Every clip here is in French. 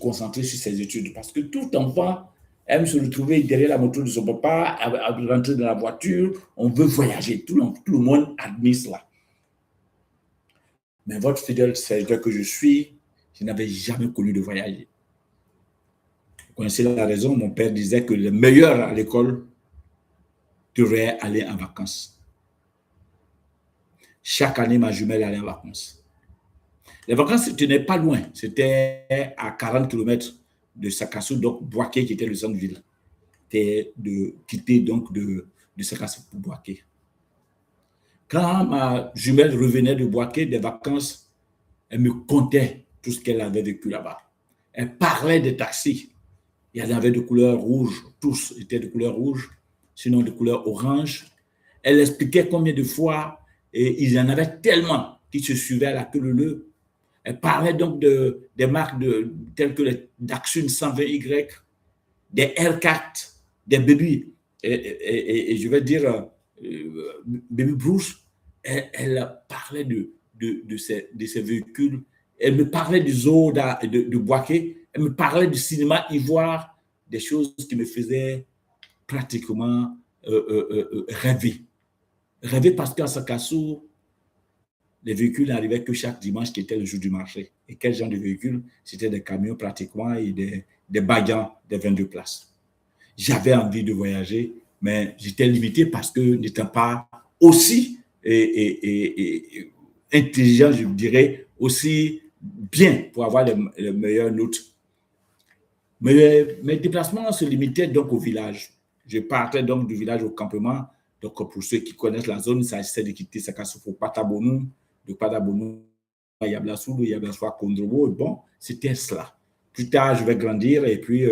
concentrer sur ses études. Parce que tout enfant aime se retrouver derrière la moto de son papa, à rentrer dans la voiture, on veut voyager. Tout le monde admire cela. Mais votre fidèle serviteur que je suis, je n'avais jamais connu de voyager. Vous connaissez la raison, mon père disait que le meilleur à l'école devrait aller en vacances. Chaque année, ma jumelle allait en vacances. Les vacances, ce n'était pas loin. C'était à 40 km de Sakassou, donc Boaké, qui était le centre-ville. C'était de quitter donc de Sakassou pour Boaké. Quand ma jumelle revenait de Boaké des vacances, elle me contait tout ce qu'elle avait vécu là-bas. Elle parlait des taxis. Il y en avait de couleur rouge, tous étaient de couleur rouge, sinon de couleur orange. Elle expliquait combien de fois, et il y en avait tellement qui se suivaient à la queue leu. Elle parlait donc des marques telles que les Daxun 120Y, des R4, des Baby, et je vais dire Baby Bruce. Elle parlait de ces véhicules. Elle me parlait du zoo de Boaké. Elle me parlait du cinéma ivoire, des choses qui me faisaient pratiquement rêver. Rêver parce qu'à Sakassou, les véhicules n'arrivaient que chaque dimanche qui était le jour du marché. Et quel genre de véhicules? C'était des camions pratiquement et des bagans de 22 places. J'avais envie de voyager, mais j'étais limité parce que n'étant pas aussi intelligent, je dirais, aussi bien pour avoir les meilleures notes. Mes déplacements se limitaient donc au village. Je partais donc du village au campement. Donc, pour ceux qui connaissent la zone, il s'agissait de quitter Sakassou pour Patabonou, de Patabonou à Yablasoulou, Yablasoulou à Kondrobo. Bon, c'était cela. Plus tard, je vais grandir et puis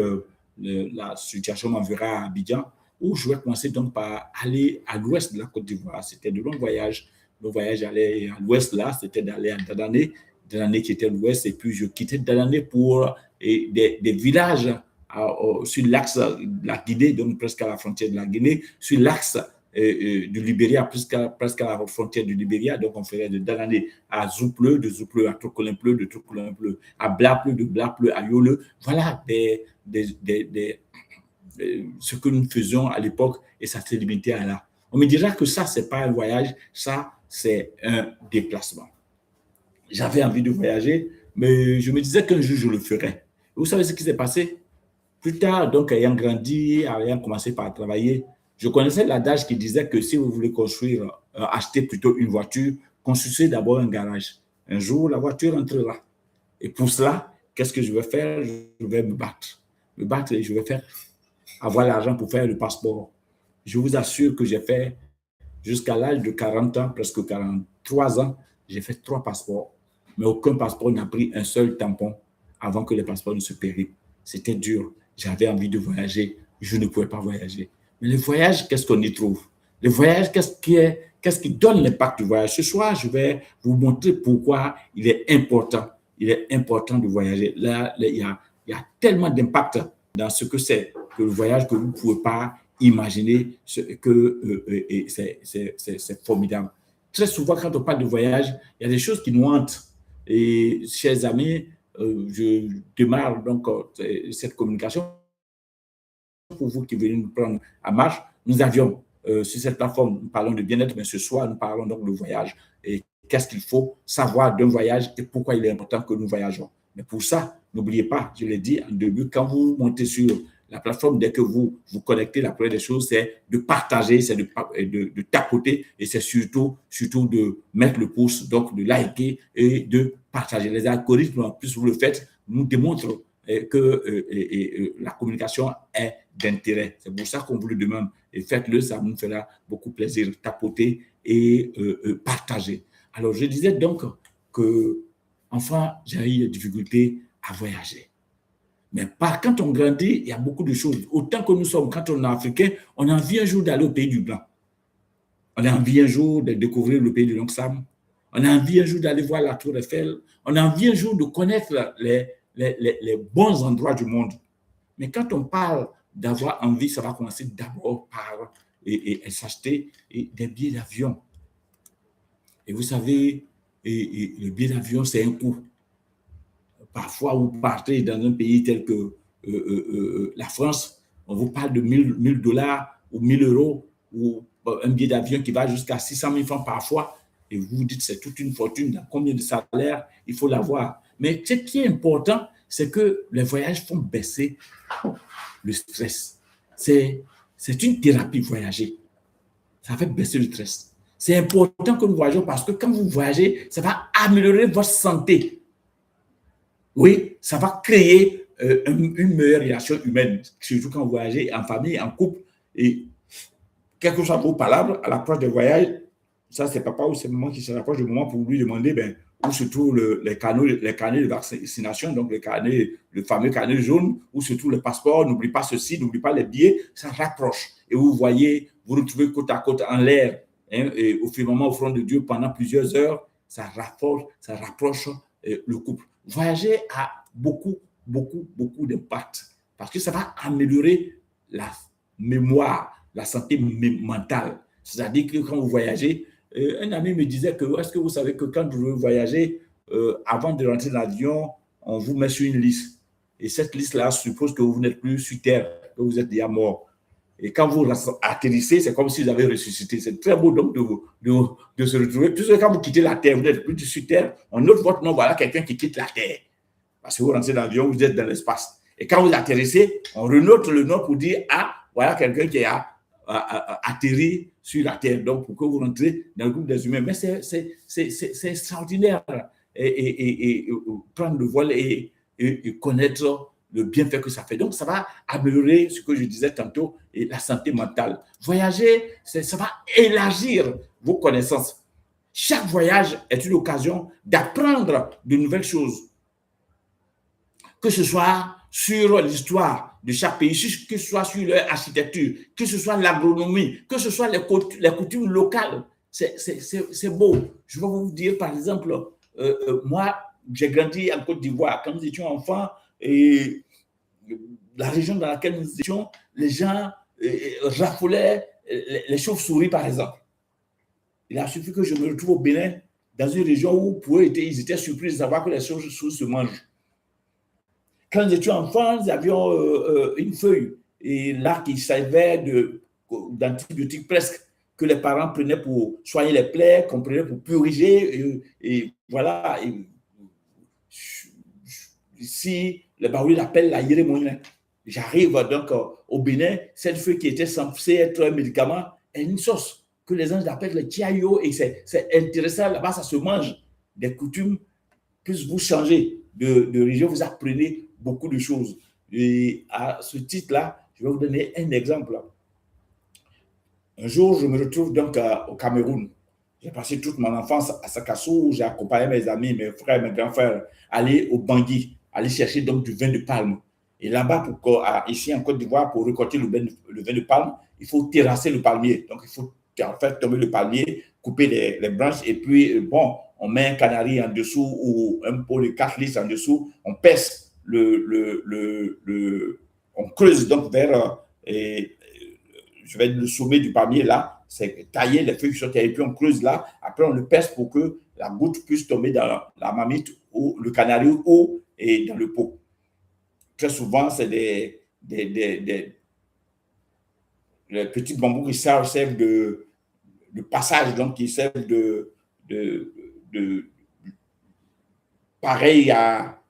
la situation m'enverra à Abidjan, où je vais commencer donc par aller à l'ouest de la Côte d'Ivoire. C'était de longs voyages. Le voyage allait à l'ouest là, c'était d'aller à Dadané, Dadané qui était l'ouest, et puis je quittais Dadané pour des villages sur l'axe de la Guinée, donc presque à la frontière de la Guinée, sur l'axe du Libéria, presque à la frontière du Libéria. Donc, on ferait de Dadané à Zoupleu, de Zoupleu à Trocolimpleu, de Trocolimpleu à Blapleu, de Blapleu à Yoleu. Voilà ce que nous faisions à l'époque, et ça s'est limité à là. On me dira que ça, ce n'est pas un voyage, ça, c'est un déplacement. J'avais envie de voyager, mais je me disais qu'un jour, je le ferais. Vous savez ce qui s'est passé? Plus tard, donc, ayant grandi, ayant commencé par travailler, je connaissais l'adage qui disait que si vous voulez construire, acheter plutôt une voiture, construisez d'abord un garage. Un jour, la voiture entrera. Et pour cela, qu'est-ce que je vais faire? Je vais me battre. Me battre et je vais avoir l'argent pour faire le passeport. Je vous assure que j'ai fait, jusqu'à l'âge de 40 ans, presque 43 ans, j'ai fait 3 passeports. Mais aucun passeport n'a pris un seul tampon avant que les passeports ne se périment. C'était dur. J'avais envie de voyager. Je ne pouvais pas voyager. Mais le voyage, qu'est-ce qu'on y trouve? Le voyage, qu'est-ce qui donne l'impact du voyage? Ce soir, je vais vous montrer pourquoi il est important. Il est important de voyager. Là, il y a tellement d'impact dans ce que c'est que le voyage que vous ne pouvez pas imaginer, que c'est formidable. Très souvent, quand on parle de voyage, il y a des choses qui nous hantent. Et, chers amis, je démarre donc cette communication pour vous qui venez nous prendre à marche. Nous avions sur cette plateforme, nous parlons de bien-être, mais ce soir, nous parlons donc de voyage et qu'est-ce qu'il faut savoir d'un voyage et pourquoi il est important que nous voyageons. Mais pour ça, n'oubliez pas, je l'ai dit en début, quand vous montez sur la plateforme, dès que vous vous connectez, la première des choses, c'est de partager, c'est de tapoter et c'est surtout de mettre le pouce, donc de liker et de partager. Les algorithmes, en plus vous le faites, nous démontrent que la communication est d'intérêt. C'est pour ça qu'on vous le demande. Et faites-le, ça nous fera beaucoup plaisir. Tapoter et partager. Alors, je disais donc que, enfin, j'ai eu des difficultés à voyager. Mais quand on grandit, il y a beaucoup de choses. Autant que nous sommes, quand on est africain, on a envie un jour d'aller au pays du blanc. On a envie un jour de découvrir le pays de l'Onksam. On a envie un jour d'aller voir la Tour Eiffel. On a envie un jour de connaître les bons endroits du monde. Mais quand on parle d'avoir envie, ça va commencer d'abord par s'acheter des billets d'avion. Et vous savez, le billet d'avion, c'est un coût. parfois, vous partez dans un pays tel que la France, on vous parle de 1000 dollars ou 1000 euros ou un billet d'avion qui va jusqu'à 600 000 francs parfois. Et vous vous dites, c'est toute une fortune. Dans combien de salaire il faut l'avoir? Mais ce qui est important, c'est que les voyages font baisser le stress. C'est une thérapie, voyager. Ça fait baisser le stress. C'est important que nous voyagions parce que quand vous voyagez, ça va améliorer votre santé. Oui, ça va créer une meilleure relation humaine, surtout quand vous voyagez en famille, en couple. Et quelles que soient vos palabres, à l'approche des voyages, ça c'est papa ou c'est maman qui se rapproche du moment pour lui demander où se trouvent les carnets de vaccination, donc le fameux carnet jaune, où se trouve le passeport, n'oublie pas ceci, n'oublie pas les billets, ça rapproche. Et vous voyez, vous retrouvez côte à côte en l'air, hein, et au firmament au front de Dieu pendant plusieurs heures, ça rapproche le couple. Voyager a beaucoup d'impact parce que ça va améliorer la mémoire, la santé mentale. C'est-à-dire que quand vous voyagez, un ami me disait que est-ce que vous savez que quand vous voyagez, avant de rentrer dans l'avion, on vous met sur une liste. Et cette liste-là suppose que vous n'êtes plus sur Terre, que vous êtes déjà mort. Et quand vous atterrissez, c'est comme si vous avez ressuscité. C'est très beau donc de se retrouver. Puisque quand vous quittez la Terre, vous n'êtes plus sur Terre, on note votre nom, voilà quelqu'un qui quitte la Terre. Parce que vous rentrez dans l'avion, vous êtes dans l'espace. Et quand vous atterrissez, on renote le nom pour dire, ah, voilà quelqu'un qui a atterri sur la Terre. Donc, pour que vous rentrez dans le groupe des humains. Mais c'est extraordinaire. Et prendre le vol et connaître le bienfait que ça fait. Donc, ça va améliorer ce que je disais tantôt, et la santé mentale. Voyager, ça va élargir vos connaissances. Chaque voyage est une occasion d'apprendre de nouvelles choses. Que ce soit sur l'histoire de chaque pays, que ce soit sur leur architecture, que ce soit l'agronomie, que ce soit les coutumes locales. C'est beau. Je vais vous dire, par exemple, moi, j'ai grandi en Côte d'Ivoire. Quand nous étions enfants, et la région dans laquelle nous étions, les gens raffolaient les chauves-souris, par exemple. Il a suffi que je me retrouve au Bénin, dans une région où pour eux, ils étaient surpris de savoir que les chauves-souris se mangent. Quand nous étions enfants, nous avions une feuille et là qui servait d'antibiotique presque, que les parents prenaient pour soigner les plaies, qu'on prenait pour puriger. Et voilà. Ici, les Baoulés l'appellent la yérémonie. J'arrive donc au Bénin, cette feuille qui était censée être un médicament est une sauce que les gens appellent le tiayo, et c'est intéressant. Là-bas, ça se mange. Des coutumes, plus vous changez de région, vous apprenez beaucoup de choses. Et à ce titre-là, je vais vous donner un exemple. Un jour, je me retrouve donc au Cameroun. J'ai passé toute mon enfance à Sakassou, où j'ai accompagné mes amis, mes frères, mes grands frères, aller au Bangui, aller chercher donc du vin de palme. Et là-bas, ici en Côte d'Ivoire, pour récolter le vin de palme, il faut terrasser le palmier. Donc, il faut en fait tomber le palmier, couper les branches, et puis, bon, on met un canari en dessous ou un pot de 4 litres en dessous, on pèse on creuse donc vers je vais le sommet du palmier là, c'est tailler les feuilles qui sont taillées, puis on creuse là, après on le pèse pour que la goutte puisse tomber dans la marmite ou le canari ou et dans le pot. Très souvent, c'est des petits bambous qui servent de passage, donc qui servent de pareil à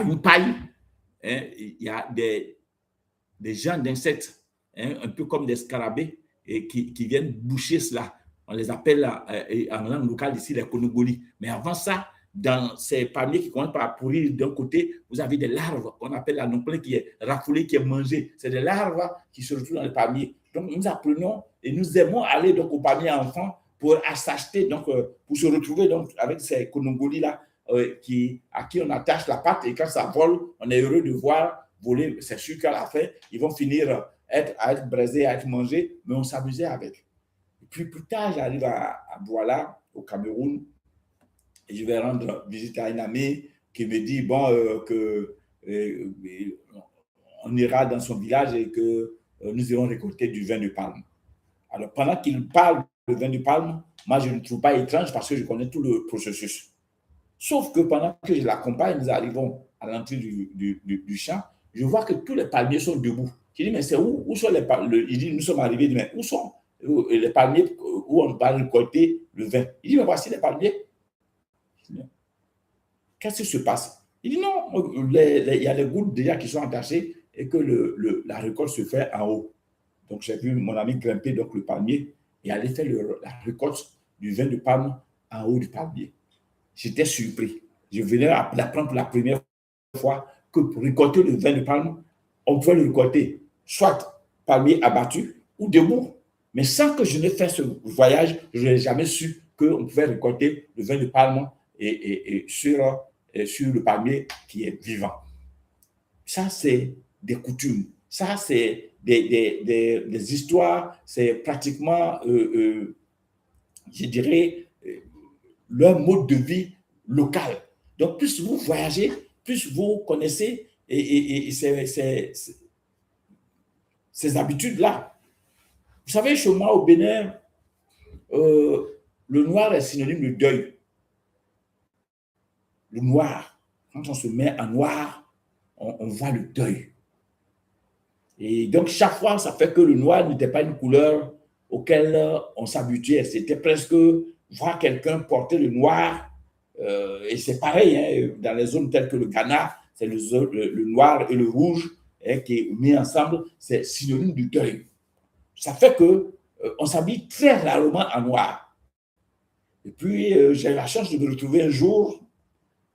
une paille. Hein, il y a des gens d'insectes, hein, un peu comme des scarabées, et qui viennent boucher cela. On les appelle en langue locale ici les konogolis. Mais avant ça, dans ces palmiers qui commencent par pourrir d'un côté, vous avez des larves qu'on appelle la non-plein qui est raffolée, qui est mangée. C'est des larves qui se retrouvent dans les palmiers. Donc, nous apprenons et nous aimons aller donc au palmier enfant pour s'acheter, donc pour se retrouver donc avec ces konogolis-là à qui on attache la patte, et quand ça vole, on est heureux de voir voler. C'est sûr qu'à la fin, ils vont finir à être braisés, à être mangés, mais on s'amusait avec. Et puis plus tard, j'arrive à Douala, au Cameroun, et je vais rendre visite à une amie qui me dit on ira dans son village et que nous irons récolter du vin de palme. Alors, pendant qu'il parle du vin de palme, moi, je ne trouve pas étrange parce que je connais tout le processus. Sauf que pendant que je l'accompagne, nous arrivons à l'entrée du champ, je vois que tous les palmiers sont debout. Je dis, mais c'est où sont les palmiers? Il dit, nous sommes arrivés, mais où sont les palmiers où on va récolter le vin? Il dit, mais voici les palmiers. Qu'est-ce qui se passe? Il dit, non, il y a les gouttes déjà qui sont attachées et que la récolte se fait en haut. Donc, j'ai vu mon ami grimper donc, le palmier et aller faire la récolte du vin de palme en haut du palmier. J'étais surpris. Je venais d'apprendre pour la première fois que pour récolter le vin de palme, on pouvait le récolter soit palmier abattu ou debout. Mais sans que je n'ai fait ce voyage, je n'ai jamais su qu'on pouvait récolter le vin de palme et sur le palmier qui est vivant. Ça, c'est des coutumes. Ça, c'est des histoires. C'est pratiquement, je dirais, leur mode de vie local. Donc, plus vous voyagez, plus vous connaissez ces habitudes-là. Vous savez, chez moi, au Bénin, le noir est synonyme de deuil. Le noir, quand on se met en noir, on voit le deuil. Et donc, chaque fois, ça fait que le noir n'était pas une couleur auquel on s'habituait. C'était presque voir quelqu'un porter le noir. Et c'est pareil, hein, dans les zones telles que le Ghana, c'est le noir et le rouge hein, qui est mis ensemble, c'est synonyme du deuil. Ça fait qu'on s'habille très rarement en noir. Et puis, j'ai eu la chance de me retrouver un jour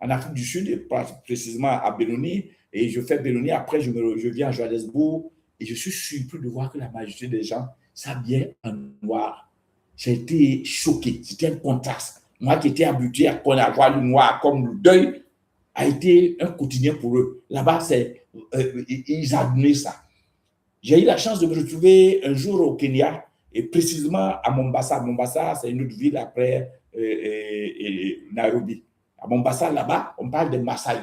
en Afrique du Sud, et précisément à Benoni, et je fais Benoni, après je viens à Johannesburg, et je suis surpris de voir que la majorité des gens s'habillaient en noir. J'ai été choqué, c'était un contraste. Moi qui étais habitué à avoir le noir comme le deuil, a été un quotidien pour eux. Là-bas, ils admiraient ça. J'ai eu la chance de me retrouver un jour au Kenya, et précisément à Mombasa. Mombasa, c'est une autre ville après Nairobi. À Mombasa, là-bas, on parle de Maasai.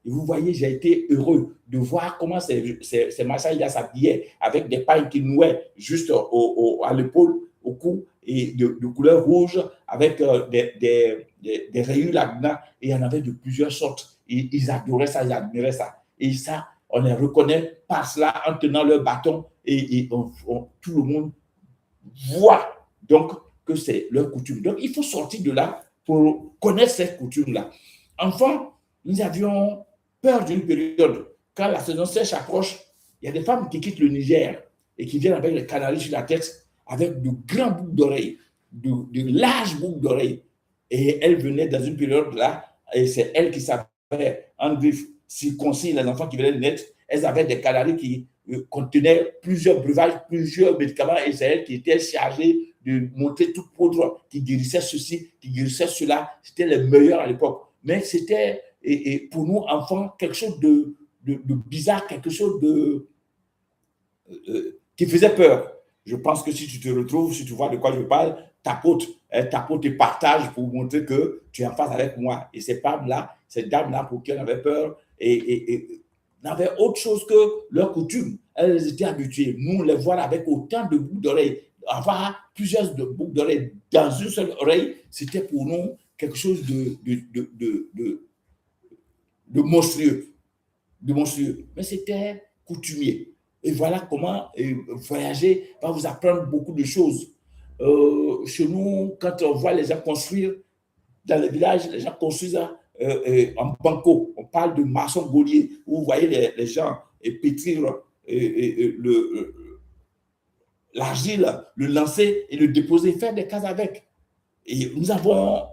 Et vous voyez, j'ai été heureux de voir comment ces Maasai-là s'habillaient avec des pailles qui nouaient juste à l'épaule, au cou, et de couleur rouge, avec des rayures là-dedans. Et il y en avait de plusieurs sortes. Et ils adoraient ça, ils admiraient ça. Et ça, on les reconnaît par cela en tenant leur bâton. Et tout le monde voit donc que c'est leur coutume. Donc, il faut sortir de là pour connaître cette coutume-là. Enfin, nous avions peur d'une période. Quand la saison sèche approche, il y a des femmes qui quittent le Niger et qui viennent avec les canaris sur la tête, avec de grands boucles d'oreilles, de larges boucles d'oreilles. Et elles venaient dans une période-là, et c'est elles qui savaient, en griffe, circoncire les enfants qui venaient de naître. Elles avaient des canaris qui contenaient plusieurs breuvages, plusieurs médicaments, et c'est elles qui étaient chargées de montrer toute poudre qui guérissait ceci, qui guérissait cela. C'était les meilleurs à l'époque. Mais c'était, pour nous, enfants, quelque chose de bizarre, quelque chose qui faisait peur. Je pense que si tu te retrouves, si tu vois de quoi je parle, tapote et partage pour montrer que tu es en face avec moi. Et ces femmes-là, ces dames-là, pour qui on avait peur, et n'avaient autre chose que leur coutume. Elles étaient habituées. Nous, les voir avec autant de boucles d'oreilles, avoir plusieurs boucles d'oreilles dans une seule oreille, c'était pour nous quelque chose de monstrueux. Mais c'était coutumier. Et voilà comment voyager va vous apprendre beaucoup de choses. Chez nous, quand on voit les gens construire, dans les villages, les gens construisent en banco. On parle de maçon gaulier, où vous voyez les gens pétrir l'argile, le lancer et le déposer, faire des cases avec. Et nous avons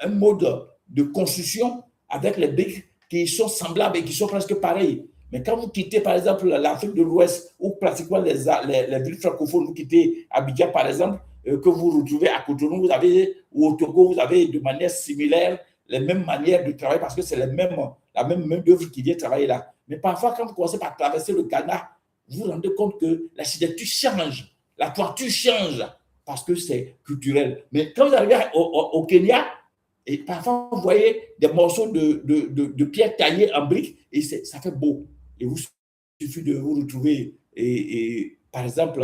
un mode de construction avec les briques qui sont semblables et qui sont presque pareils. Mais quand vous quittez, par exemple, l'Afrique de l'Ouest ou pratiquement les villes francophones, vous quittez Abidjan, par exemple, que vous retrouvez à Cotonou, vous avez, ou au Togo, vous avez de manière similaire les mêmes manières de travailler parce que c'est la même main-d'œuvre qui vient travailler là. Mais parfois, quand vous commencez par traverser le Ghana, vous vous rendez compte que l'architecture change, la toiture change parce que c'est culturel. Mais quand vous arrivez au Kenya, et parfois vous voyez des morceaux de pierre taillées en briques et ça fait beau. Et vous suffit de vous retrouver, par exemple,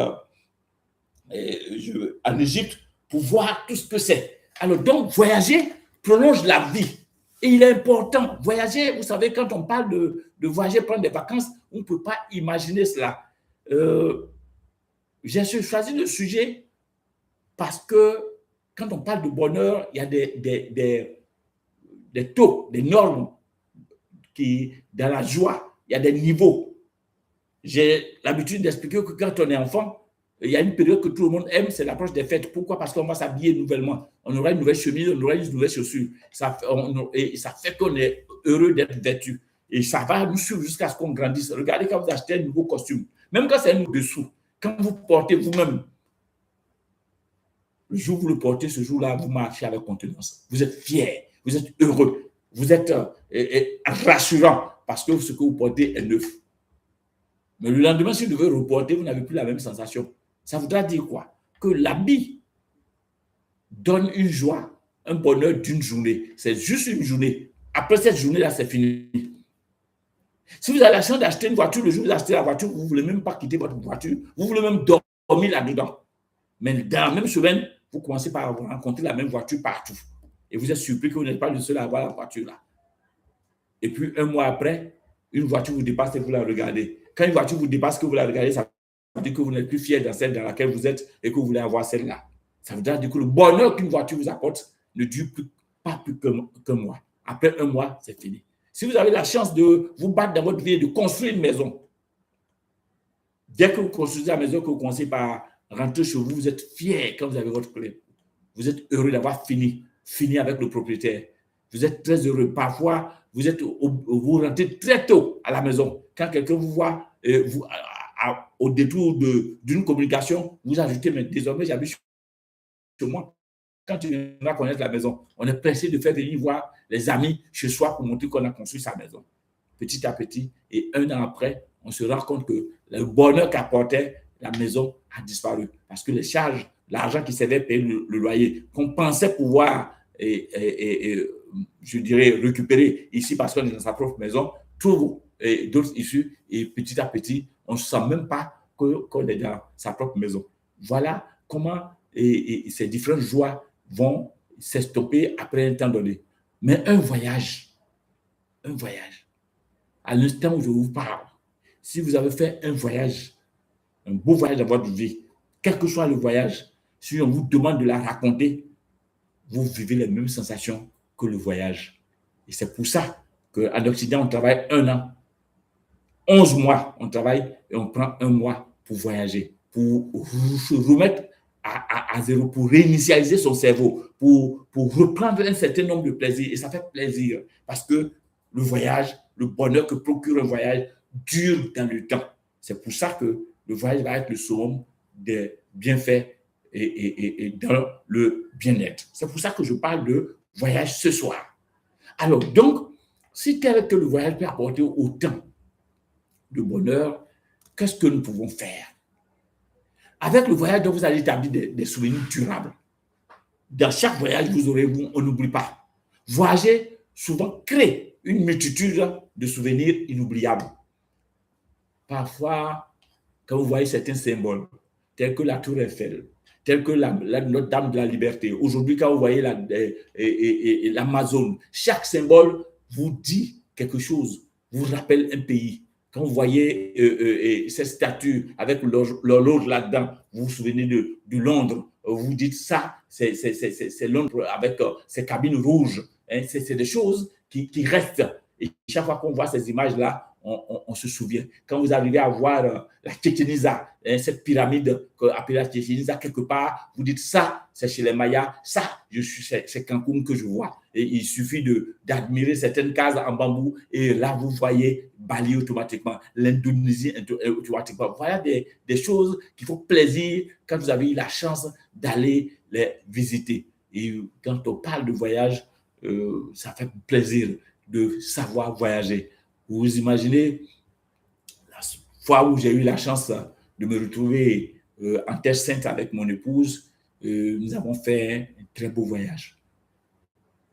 en Égypte pour voir tout ce que c'est. Alors donc, voyager prolonge la vie. Et il est important, voyager, vous savez, quand on parle de voyager, prendre des vacances, on ne peut pas imaginer cela. J'ai choisi le sujet parce que quand on parle de bonheur, il y a des taux, des normes qui, dans la joie, il y a des niveaux. J'ai l'habitude d'expliquer que quand on est enfant, il y a une période que tout le monde aime, c'est l'approche des fêtes. Pourquoi? Parce qu'on va s'habiller nouvellement. On aura une nouvelle chemise, on aura une nouvelle chaussure. Et ça fait qu'on est heureux d'être vêtu. Et ça va nous suivre jusqu'à ce qu'on grandisse. Regardez quand vous achetez un nouveau costume, même quand c'est un dessous, quand vous portez vous-même, le jour où vous le portez, ce jour-là, vous marchez avec contenance. Vous êtes fier, vous êtes heureux, vous êtes rassurant parce que ce que vous portez est neuf. Mais le lendemain, si vous devez reporter, vous n'avez plus la même sensation. Ça voudra dire quoi? Que l'habit donne une joie, un bonheur d'une journée. C'est juste une journée. Après cette journée-là, c'est fini. Si vous avez la chance d'acheter une voiture, le jour où vous achetez la voiture, vous ne voulez même pas quitter votre voiture, vous voulez même dormir là-dedans. Mais dans la même semaine, vous commencez par rencontrer la même voiture partout. Et vous êtes surpris que vous n'êtes pas le seul à avoir la voiture là. Et puis, un mois après, une voiture vous dépasse et vous la regardez. Quand une voiture vous dépasse, que vous la regardez, ça veut dire que vous n'êtes plus fier de celle dans laquelle vous êtes et que vous voulez avoir celle-là. Ça veut dire que le bonheur qu'une voiture vous apporte ne dure pas plus qu'un mois. Après un mois, c'est fini. Si vous avez la chance de vous battre dans votre vie et de construire une maison, dès que vous construisez la maison, que vous commencez par rentrer chez vous, vous êtes fier quand vous avez votre clé. Vous êtes heureux d'avoir fini avec le propriétaire. Vous êtes très heureux. Parfois, vous rentrez très tôt à la maison. Quand quelqu'un vous voit, au détour d'une communication, vous ajoutez, mais désormais, j'habite chez moi. Quand tu viendras connaître la maison, on est pressé de faire venir voir les amis chez soi pour montrer qu'on a construit sa maison. Petit à petit, et un an après, on se rend compte que le bonheur qu'apportait la maison a disparu. Parce que les charges, l'argent qui servait à payer le loyer, qu'on pensait pouvoir, je dirais, récupérer ici parce qu'on est dans sa propre maison, trouve d'autres issues. Et petit à petit, on ne se sent même pas qu'on est dans sa propre maison. Voilà comment ces différentes joies vont s'estomper après un temps donné. Mais un voyage, à l'instant où je vous parle, si vous avez fait un voyage, un beau voyage dans votre vie, quel que soit le voyage, si on vous demande de la raconter, vous vivez les mêmes sensations que le voyage. Et c'est pour ça qu'en Occident, on travaille 1 an, 11 mois, on travaille et on prend 1 mois pour voyager, pour se remettre à zéro, pour réinitialiser son cerveau, pour reprendre un certain nombre de plaisirs. Et ça fait plaisir parce que le voyage, le bonheur que procure un voyage dure dans le temps. C'est pour ça que le voyage va être le summum des bienfaits et dans le bien-être. C'est pour ça que je parle de voyage ce soir. Alors, donc, si tel que le voyage peut apporter autant de bonheur, qu'est-ce que nous pouvons faire? Avec le voyage, vous allez établir des souvenirs durables. Dans chaque voyage, on n'oublie pas. Voyager, souvent, crée une multitude de souvenirs inoubliables. Parfois, quand vous voyez certains symboles, tels que la Tour Eiffel, tels que Notre-Dame de la Liberté, aujourd'hui, quand vous voyez l'Amazone, chaque symbole vous dit quelque chose, vous rappelle un pays. Quand vous voyez cette statue avec l'horloge là-dedans, vous vous souvenez de Londres. Vous dites ça, c'est Londres avec ses cabines rouges. Hein, c'est des choses qui restent. Et chaque fois qu'on voit ces images-là, on se souvient. Quand vous arrivez à voir la Chichén Itzá, cette pyramide appelée la Chichén Itzá, quelque part, vous dites ça, c'est chez les Mayas, ça, c'est Cancun que je vois. Et il suffit d'admirer certaines cases en bambou et là, vous voyez Bali automatiquement, l'Indonésie automatiquement. Voilà des choses qui font plaisir quand vous avez eu la chance d'aller les visiter. Et quand on parle de voyage, ça fait plaisir de savoir voyager. Vous imaginez la fois où j'ai eu la chance de me retrouver en Terre Sainte avec mon épouse, nous avons fait un très beau voyage.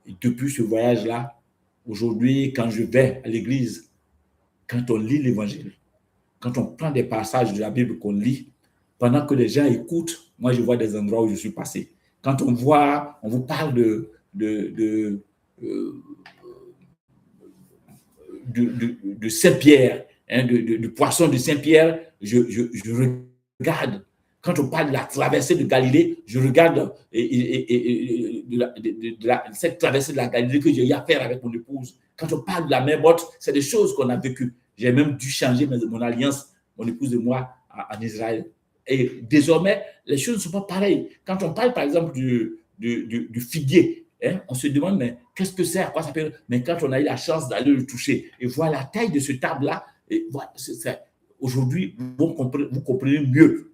Et depuis ce voyage-là, aujourd'hui, quand je vais à l'église, quand on lit l'évangile, quand on prend des passages de la Bible qu'on lit, pendant que les gens écoutent, moi je vois des endroits où je suis passé. Quand on vous parle de Saint-Pierre, hein, de poisson de Saint-Pierre, je regarde. Quand on parle de la traversée de Galilée, je regarde cette traversée de la Galilée que j'ai eu à faire avec mon épouse. Quand on parle de la mer morte, c'est des choses qu'on a vécues. J'ai même dû changer mon alliance, mon épouse et moi, en Israël. Et désormais, les choses ne sont pas pareilles. Quand on parle, par exemple, du figuier, hein, on se demande, mais qu'est-ce que c'est, à quoi ça peut. Mais quand on a eu la chance d'aller le toucher et voir la taille de ce arbre-là, voilà, aujourd'hui, vous comprenez mieux.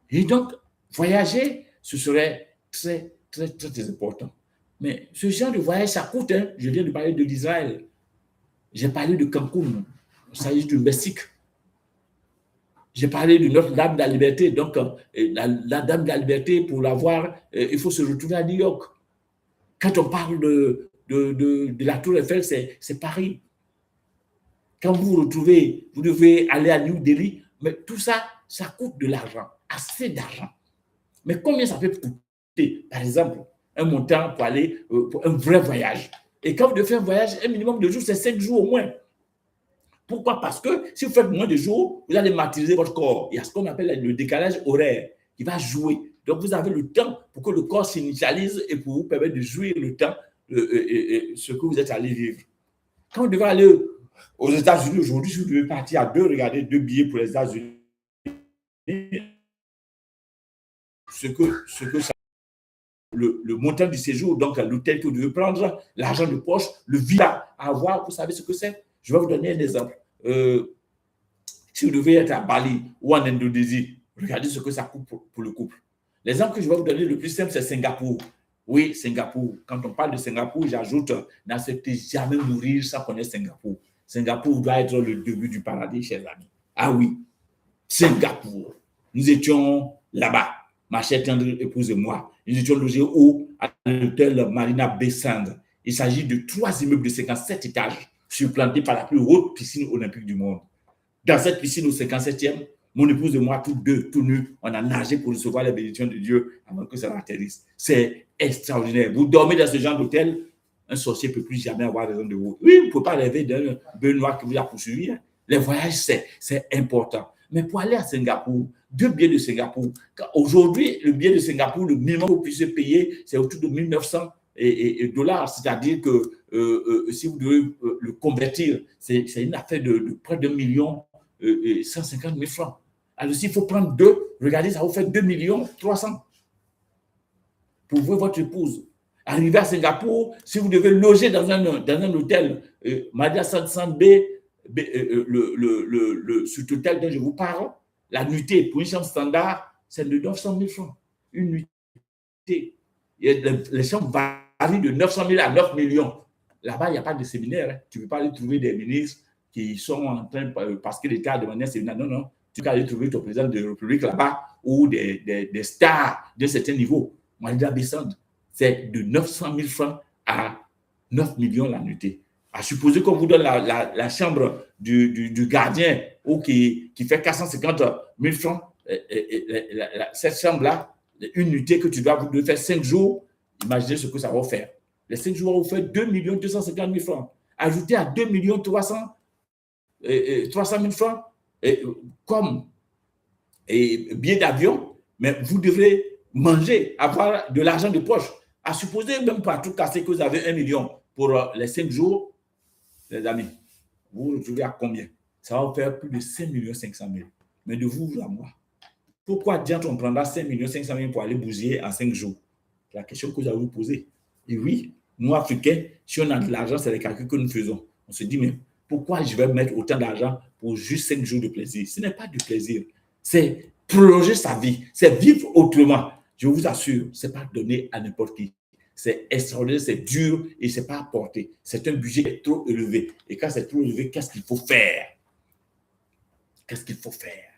Et donc, voyager, ce serait très, très, très, très important. Mais ce genre de voyage, ça coûte. Hein. Je viens de parler de l'Israël. J'ai parlé de Cancun. Il s'agit du Mexique. J'ai parlé de Notre-Dame de la Liberté. Donc, la Dame de la Liberté, pour la voir, il faut se retrouver à New York. Quand on parle de la Tour Eiffel, c'est Paris. Quand vous vous retrouvez, vous devez aller à New Delhi. Mais tout ça, ça coûte de l'argent, assez d'argent. Mais combien ça peut coûter, par exemple, un montant pour aller pour un vrai voyage? Et quand vous devez faire un voyage, un minimum de jours, c'est 5 jours au moins. Pourquoi? Parce que si vous faites moins de jours, vous allez martyriser votre corps. Il y a ce qu'on appelle le décalage horaire qui va jouer. Donc, vous avez le temps pour que le corps s'initialise et pour vous permettre de jouir le temps, ce que vous êtes allé vivre. Quand vous devez aller aux États-Unis aujourd'hui, si vous devez partir à regardez 2 billets pour les États-Unis, ce que ça, le montant du séjour, donc l'hôtel que vous devez prendre, l'argent de poche, le visa à avoir, vous savez ce que c'est? Je vais vous donner un exemple. Si vous devez être à Bali ou en Indonésie, regardez ce que ça coûte pour le couple. L'exemple que je vais vous donner le plus simple, c'est Singapour. Oui, Singapour. Quand on parle de Singapour, j'ajoute, n'acceptez jamais mourir sans connaître Singapour. Singapour doit être le début du paradis, chers amis. Ah oui, Singapour. Nous étions là-bas, ma chère tendre épouse et moi. Nous étions logés à l'hôtel Marina Bay Sands. Il s'agit de 3 immeubles de 57 étages, surplantés par la plus haute piscine olympique du monde. Dans cette piscine au 57e, mon épouse et moi, tous deux, tout nus, on a nagé pour recevoir la bénédiction de Dieu avant que ça atterrisse. C'est extraordinaire. Vous dormez dans ce genre d'hôtel, un sorcier ne peut plus jamais avoir raison de vous. Oui, vous ne pouvez pas rêver d'un Benoît qui vous a poursuivi. Hein. Les voyages, c'est important. Mais pour aller à Singapour, 2 billets de Singapour, aujourd'hui, le billet de Singapour, le minimum que vous puissiez payer, c'est autour de 1900 dollars. C'est-à-dire que si vous devez le convertir, c'est une affaire de près de 1 million 150 000 francs. Alors, s'il faut prendre 2, regardez, ça vous fait 2 millions 300 pour vous et votre épouse. Arriver à Singapour, si vous devez loger dans un hôtel, Madia 500B, cet hôtel dont je vous parle, la nuitée pour une chambre standard, c'est de 900 000 francs. Une nuitée. Les chambres varient de 900 000 à 9 millions. Là-bas, il n'y a pas de séminaire. Hein. Tu ne peux pas aller trouver des ministres qui sont en train, parce que l'État a demandé un séminaire. Non, non. Tu peux aller trouver ton président de la République là-bas ou des stars d'un certain niveau. Madia Bessand, c'est de 900 000 francs à 9 millions la nuitée. À supposer qu'on vous donne la chambre du gardien ou qui fait 450 000 francs, cette chambre-là, une nuitée que tu dois vous faire 5 jours, imaginez ce que ça va faire. Les 5 jours vont vous faire 2 250 000 francs. Ajouté à 2 300 000 francs comme billet d'avion, mais vous devrez manger, avoir de l'argent de poche. À supposer même pas tout casser que vous avez 1 million pour les 5 jours, les amis, vous vous retrouvez à combien? Ça va vous faire plus de 5 500 000. Mais de vous à moi, pourquoi diantre on prendra 5 500 000 pour aller bousiller en 5 jours? C'est la question que vous allez vous poser. Et oui, nous, Africains, si on a de l'argent, c'est les calculs que nous faisons. On se dit, mais pourquoi je vais mettre autant d'argent pour juste 5 jours de plaisir? Ce n'est pas du plaisir. C'est prolonger sa vie. C'est vivre autrement. Je vous assure, ce n'est pas donné à n'importe qui. C'est extraordinaire, c'est dur et ce n'est pas apporté. C'est un budget trop élevé. Et quand c'est trop élevé, qu'est-ce qu'il faut faire? Qu'est-ce qu'il faut faire?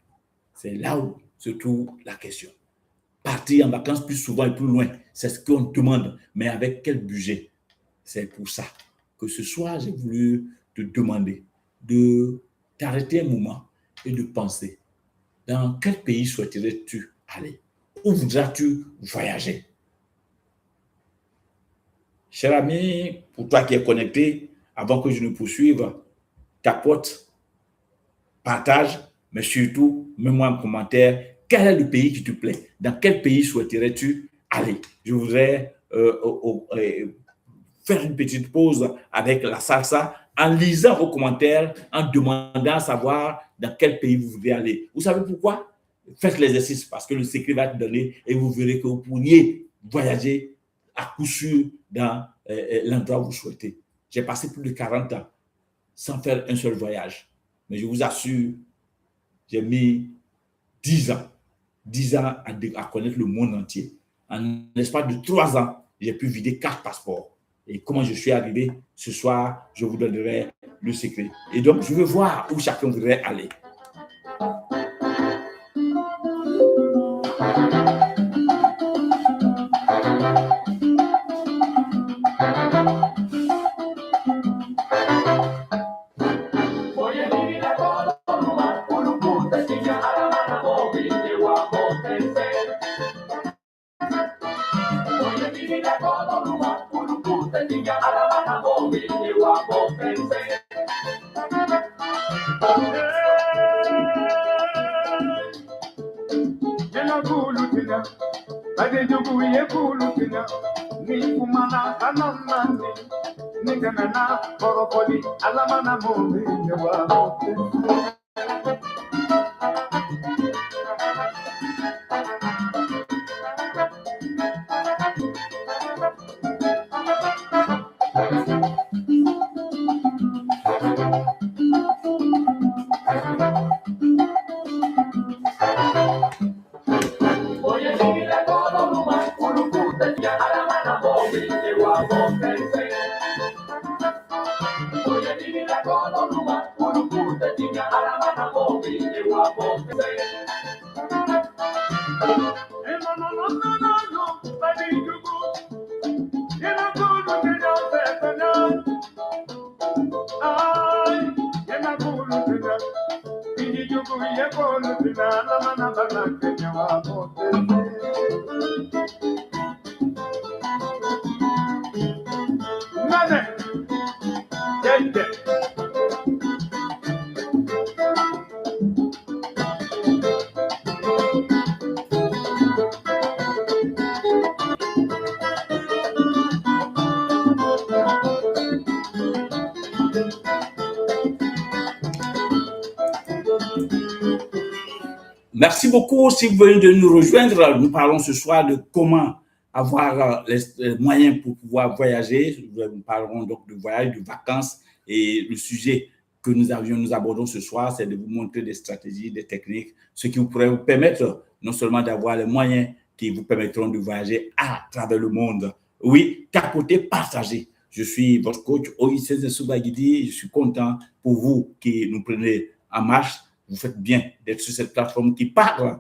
C'est là où se trouve la question. Partir en vacances plus souvent et plus loin, c'est ce qu'on demande. Mais avec quel budget? C'est pour ça que ce soir, j'ai voulu te demander de t'arrêter un moment et de penser. Dans quel pays souhaiterais-tu aller? Où voudras-tu voyager? Cher ami, pour toi qui es connecté, avant que je ne poursuive, capote, partage, mais surtout, mets-moi un commentaire. Quel est le pays qui te plaît? Dans quel pays souhaiterais-tu aller? Je voudrais faire une petite pause avec la salsa en lisant vos commentaires, en demandant à savoir dans quel pays vous voulez aller. Vous savez pourquoi? Faites l'exercice parce que le secret va être donné et vous verrez que vous pourriez voyager à coup sûr dans l'endroit où vous souhaitez. J'ai passé plus de 40 ans sans faire un seul voyage. Mais je vous assure, j'ai mis 10 ans, 10 ans à connaître le monde entier. En l'espace de 3 ans, j'ai pu vider 4 passeports. Et comment je suis arrivé, ce soir, je vous donnerai le secret. Et donc, je veux voir où chacun voudrait aller. Merci beaucoup. Si vous venez de nous rejoindre, nous parlons ce soir de comment avoir les moyens pour pouvoir voyager. Nous parlerons donc de voyage, de vacances, et le sujet que nous abordons ce soir, c'est de vous montrer des stratégies, des techniques, ce qui pourrait vous permettre non seulement d'avoir les moyens qui vous permettront de voyager à travers le monde. Oui, capoter, partager. Je suis votre coach Oïsese Soubagidi. Je suis content pour vous qui nous prenez en marche. Vous faites bien d'être sur cette plateforme qui parle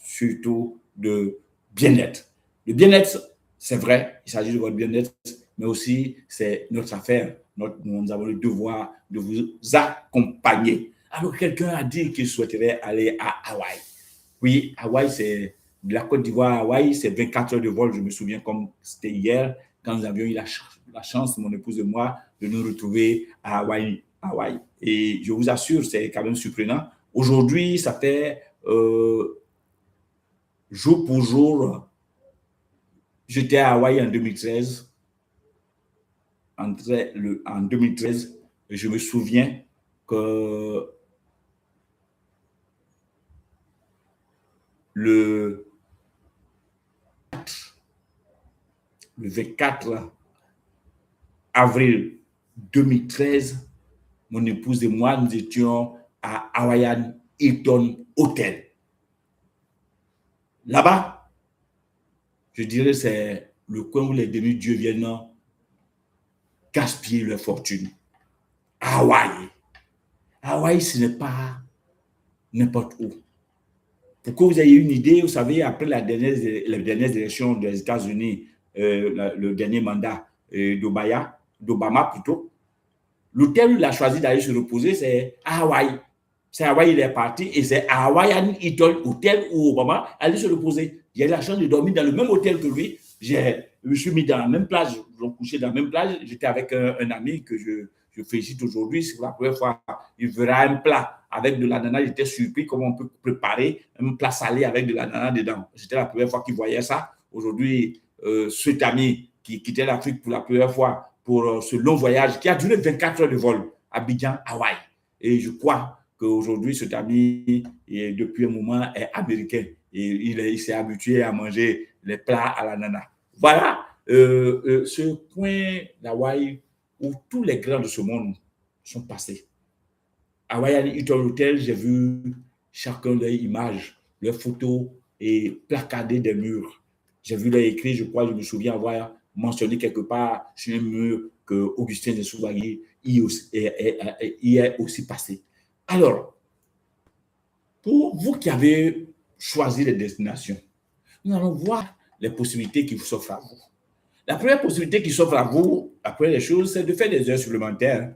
surtout de bien-être. Le bien-être, c'est vrai, il s'agit de votre bien-être, mais aussi c'est notre affaire. Nous avons le devoir de vous accompagner. Alors, quelqu'un a dit qu'il souhaiterait aller à Hawaï. Oui, Hawaï, c'est de la Côte d'Ivoire à Hawaï, c'est 24 heures de vol. Je me souviens comme c'était hier, quand nous avions eu la chance, mon épouse et moi, de nous retrouver à Hawaï. Et je vous assure, c'est quand même surprenant. Aujourd'hui, ça fait jour pour jour. J'étais à Hawaï en 2013. En 2013, je me souviens que le 24 avril 2013, mon épouse et moi, nous étions à Hawaiian Hilton Hotel. Là-bas, je dirais c'est le coin où les demi-dieux viennent gaspiller leur fortune. Hawaï. Hawaï, ce n'est pas n'importe où. Pour que vous ayez une idée, vous savez, après les dernières élections des États-Unis, le dernier mandat d'Obama plutôt, l'hôtel où il a choisi d'aller se reposer, c'est à Hawaï. C'est à Hawaï, il est parti et c'est à Hawaiian Hilton Hotel où Obama allait se reposer. J'ai eu la chance de dormir dans le même hôtel que lui. Je me suis mis dans la même plage, donc couché dans la même plage. J'étais avec un ami que je félicite aujourd'hui, c'est pour la première fois, il verra un plat avec de l'ananas. J'étais surpris comment on peut préparer un plat salé avec de l'ananas dedans. C'était la première fois qu'il voyait ça. Aujourd'hui, cet ami qui quittait l'Afrique pour la première fois pour ce long voyage qui a duré 24 heures de vol, Abidjan, Hawaï. Et je crois qu'aujourd'hui, cet ami, depuis un moment, est américain. Et il s'est habitué à manger les plats à l'ananas. Voilà ce coin d'Hawaï où tous les grands de ce monde sont passés. Hawaiian Hilton Hotel, j'ai vu chacun leurs images, leurs photos et placardées des murs. J'ai vu les écrits, je crois, je me souviens avoir mentionné quelque part sur un mur que Augustin de Souvagui y est aussi passé. Alors, pour vous qui avez choisi les destinations, nous allons voir les possibilités qui s'offrent à vous. La première possibilité qui s'offre à vous, après les choses, c'est de faire des heures supplémentaires.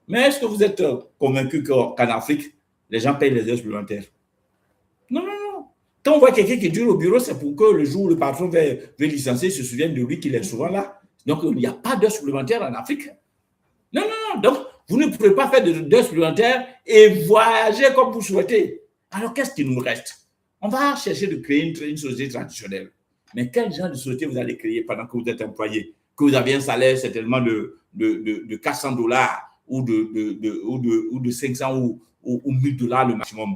Mais est-ce que vous êtes convaincu qu'en Afrique, les gens payent les heures supplémentaires? Non, non, non. Quand on voit quelqu'un qui dure au bureau, c'est pour que le jour où le patron veut licencier, il se souvienne de lui qu'il est souvent là. Donc, il n'y a pas d'heures supplémentaires en Afrique. Non, non, non. Donc, vous ne pouvez pas faire d'heures supplémentaires et voyager comme vous souhaitez. Alors, qu'est-ce qui nous reste? On va chercher de créer une société traditionnelle. Mais quel genre de société vous allez créer pendant que vous êtes employé? Que vous avez un salaire certainement de 400 dollars ou de 500 ou 1000 dollars le maximum.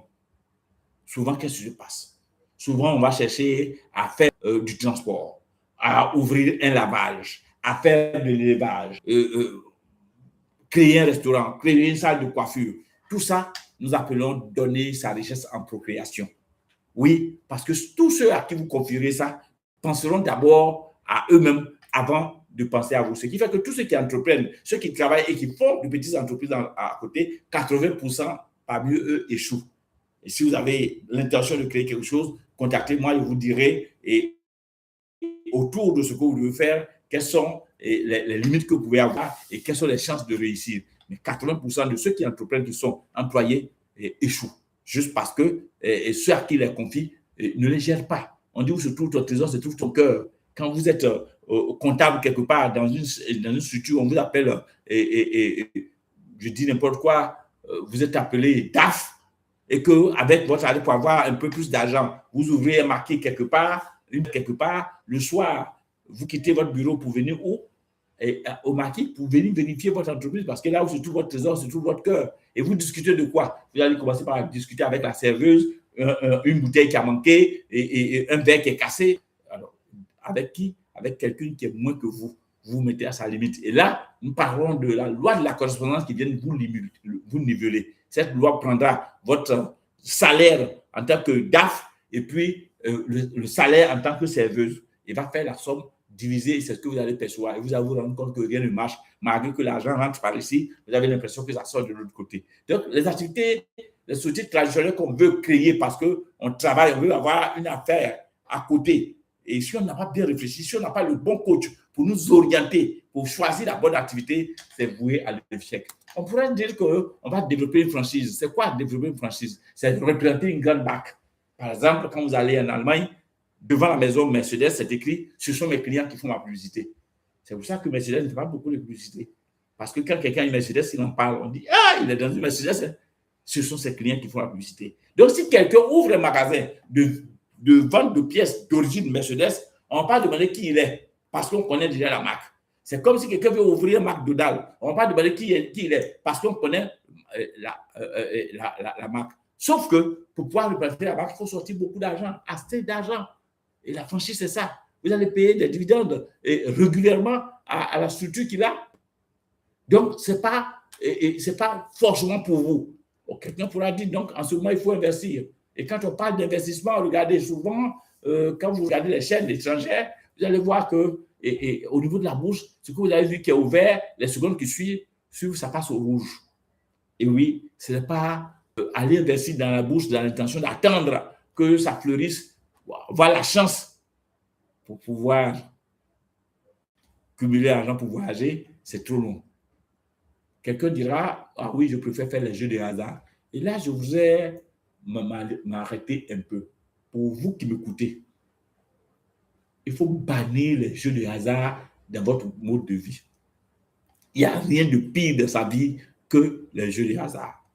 Souvent, qu'est-ce qui se passe? Souvent, on va chercher à faire du transport, à ouvrir un lavage, à faire de l'élevage, créer un restaurant, créer une salle de coiffure. Tout ça, nous appelons donner sa richesse en procréation. Oui, parce que tous ceux à qui vous confierez ça penseront d'abord à eux-mêmes avant de penser à vous. Ce qui fait que tous ceux qui entreprennent, ceux qui travaillent et qui font de petites entreprises à côté, 80% parmi eux échouent. Et si vous avez l'intention de créer quelque chose, contactez-moi, je vous dirai et autour de ce que vous devez faire, quelles sont les limites que vous pouvez avoir et quelles sont les chances de réussir. Mais 80% de ceux qui entreprennent, qui sont employés, échouent. Juste parce que ceux à qui les confient ne les gèrent pas. On dit où se trouve ton trésor, se trouve ton cœur. Quand vous êtes comptable quelque part dans une structure, on vous appelle, je dis n'importe quoi, vous êtes appelé DAF, et qu'avec votre salaire, pour avoir un peu plus d'argent, vous ouvrez un marqué quelque part, le soir, vous quittez votre bureau pour venir où? Au marquis pour venir vérifier votre entreprise parce que là où se trouve votre trésor, se trouve votre cœur. Et vous discutez de quoi? Vous allez commencer par discuter avec la serveuse, une bouteille qui a manqué et un verre qui est cassé. Alors, avec qui? Avec quelqu'un qui est moins que vous. Vous mettez à sa limite. Et là, nous parlons de la loi de la correspondance qui vient vous niveler. Cette loi prendra votre salaire en tant que DAF et puis le salaire en tant que serveuse. Il va faire la somme diviser, c'est ce que vous allez percevoir. Et vous allez vous rendre compte que rien ne marche. Malgré que l'argent rentre par ici, vous avez l'impression que ça sort de l'autre côté. Donc, les activités, les sociétés traditionnelles qu'on veut créer parce qu'on travaille, on veut avoir une affaire à côté. Et si on n'a pas bien réfléchi, si on n'a pas le bon coach pour nous orienter, pour choisir la bonne activité, c'est voué à l'échec. On pourrait dire qu'on va développer une franchise. C'est quoi développer une franchise? C'est représenter une grande marque. Par exemple, quand vous allez en Allemagne, devant la maison Mercedes, c'est écrit « Ce sont mes clients qui font ma publicité ». C'est pour ça que Mercedes ne fait pas beaucoup de publicité. Parce que quand quelqu'un a une Mercedes, il en parle. On dit « Ah, il est dans une Mercedes ». Ce sont ses clients qui font la publicité. Donc, si quelqu'un ouvre un magasin de vente de pièces d'origine Mercedes, on ne va pas demander qui il est parce qu'on connaît déjà la marque. C'est comme si quelqu'un veut ouvrir une marque Dodal. On ne va pas demander qui il est parce qu'on connaît la marque. Sauf que pour pouvoir représenter la marque, il faut sortir beaucoup d'argent, assez d'argent. Et la franchise, c'est ça. Vous allez payer des dividendes régulièrement à la structure qu'il a. Donc, ce n'est pas forcément pour vous. Quelqu'un pourra dire, donc, en ce moment, il faut investir. Et quand on parle d'investissement, regardez souvent, quand vous regardez les chaînes étrangères, vous allez voir que au niveau de la bourse, ce que vous avez vu qui est ouvert, les secondes qui suivent, ça passe au rouge. Et oui, ce n'est pas aller investir dans la bourse dans l'intention d'attendre que ça fleurisse, avoir la chance pour pouvoir cumuler l'argent pour voyager, c'est trop long. Quelqu'un dira, ah oui, je préfère faire les jeux de hasard. Et là, je voudrais m'arrêter un peu. Pour vous qui m'écoutez, il faut bannir les jeux de hasard dans votre mode de vie. Il n'y a rien de pire dans sa vie que les jeux de hasard.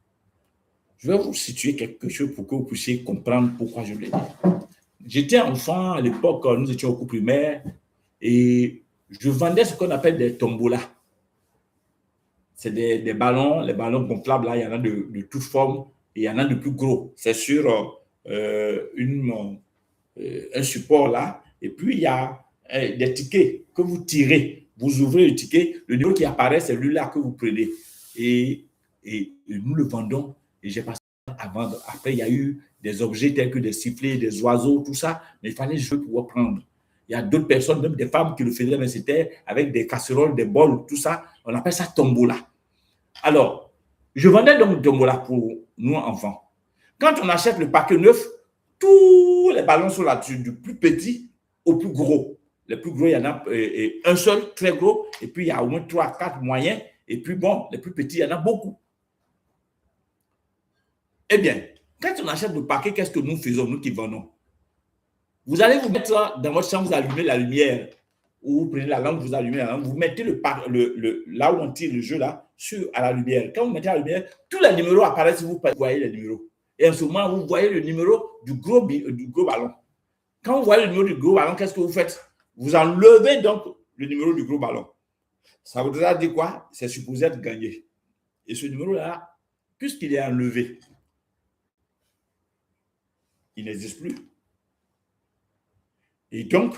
Je vais vous situer quelque chose pour que vous puissiez comprendre pourquoi je le dis. J'étais enfant à l'époque, nous étions au cours primaire et je vendais ce qu'on appelle des tombolas. C'est des ballons, les ballons gonflables, là, il y en a de toutes formes et il y en a de plus gros. C'est sur un support là. Et puis, il y a des tickets que vous tirez. Vous ouvrez le ticket, le numéro qui apparaît, c'est celui-là que vous prenez. Et nous le vendons. Et j'ai passé à vendre. Après, il y a eu des objets tels que des sifflets, des oiseaux, tout ça. Mais il fallait jouer pour prendre. Il y a d'autres personnes, même des femmes qui le faisaient, mais c'était avec des casseroles, des bols, tout ça. On appelle ça tombola. Alors, je vendais donc tombola pour nous, enfants. Quand on achète le paquet neuf, tous les ballons sont là-dessus, du plus petit au plus gros. Les plus gros, il y en a un seul, très gros, et puis il y a au moins 3, 4 moyens, et puis bon, les plus petits, il y en a beaucoup. Eh bien, quand on achète le paquet, qu'est-ce que nous faisons, nous qui vendons? Vous allez vous mettre dans votre chambre, vous allumez la lumière, ou vous prenez la lampe, vous allumez la lampe, vous mettez là où on tire le jeu là, à la lumière. Quand vous mettez la lumière, tous les numéros apparaissent, vous voyez les numéros. Et en ce moment, vous voyez le numéro du gros ballon. Quand vous voyez le numéro du gros ballon, qu'est-ce que vous faites? Vous enlevez donc le numéro du gros ballon. Ça voudra dire quoi? C'est supposé être gagné. Et ce numéro-là, puisqu'il est enlevé, il n'existe plus. Et donc,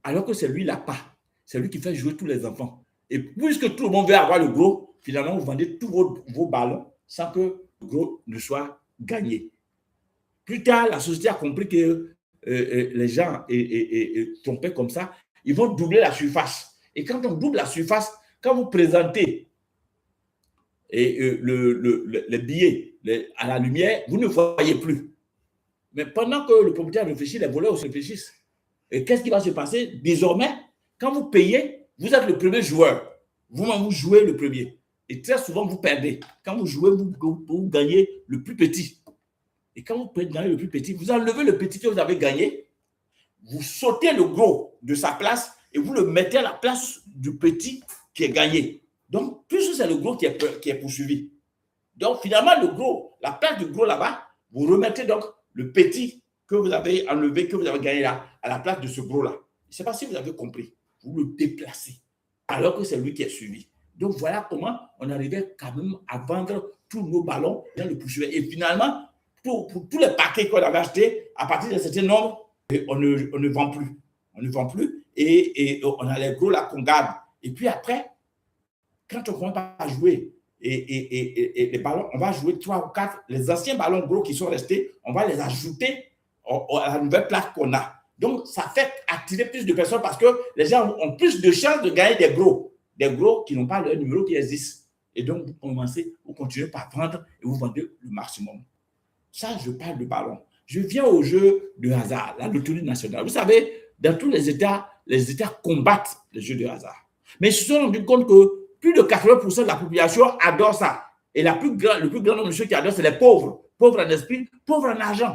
alors que c'est lui là pas, c'est lui qui fait jouer tous les enfants. Et puisque tout le monde veut avoir le gros, finalement, vous vendez tous vos ballons sans que le gros ne soit gagné. Plus tard, la société a compris que les gens trompaient comme ça, ils vont doubler la surface. Et quand on double la surface, quand vous présentez les billets à la lumière, vous ne voyez plus. Mais pendant que le propriétaire réfléchit, les voleurs aussi réfléchissent. Et qu'est-ce qui va se passer? Désormais, quand vous payez, vous êtes le premier joueur. Vous-même, vous jouez le premier. Et très souvent, vous perdez. Quand vous jouez, vous gagnez le plus petit. Et quand vous gagnez le plus petit, vous enlevez le petit que vous avez gagné, vous sautez le gros de sa place et vous le mettez à la place du petit qui est gagné. Donc, plus c'est le gros qui est poursuivi. Donc, finalement, le gros, la place du gros là-bas, vous remettez donc le petit que vous avez enlevé, que vous avez gagné là, à la place de ce gros-là. Je ne sais pas si vous avez compris. Vous le déplacez, alors que c'est lui qui est suivi. Donc, voilà comment on arrivait quand même à vendre tous nos ballons dans le poursuivre. Et finalement, pour tous les paquets qu'on avait achetés, à partir d'un certain nombre, on ne vend plus. On ne vend plus et on a les gros là qu'on garde. Et puis après, quand on commence à jouer, et les ballons, on va jouer 3 ou 4, les anciens ballons gros qui sont restés, on va les ajouter à la nouvelle place qu'on a. Donc, ça fait attirer plus de personnes parce que les gens ont plus de chances de gagner des gros qui n'ont pas le numéro qui existe. Et donc, vous continuez par vendre et vous vendez le maximum. Ça, je parle de ballon. Je viens au jeu de hasard, la loterie nationale. Vous savez, dans tous les États combattent les jeux de hasard. Mais ils se sont rendus compte que plus de 80% de la population adore ça. Et le plus grand nombre de ceux qui adorent, c'est les pauvres. Pauvres en esprit, pauvres en argent.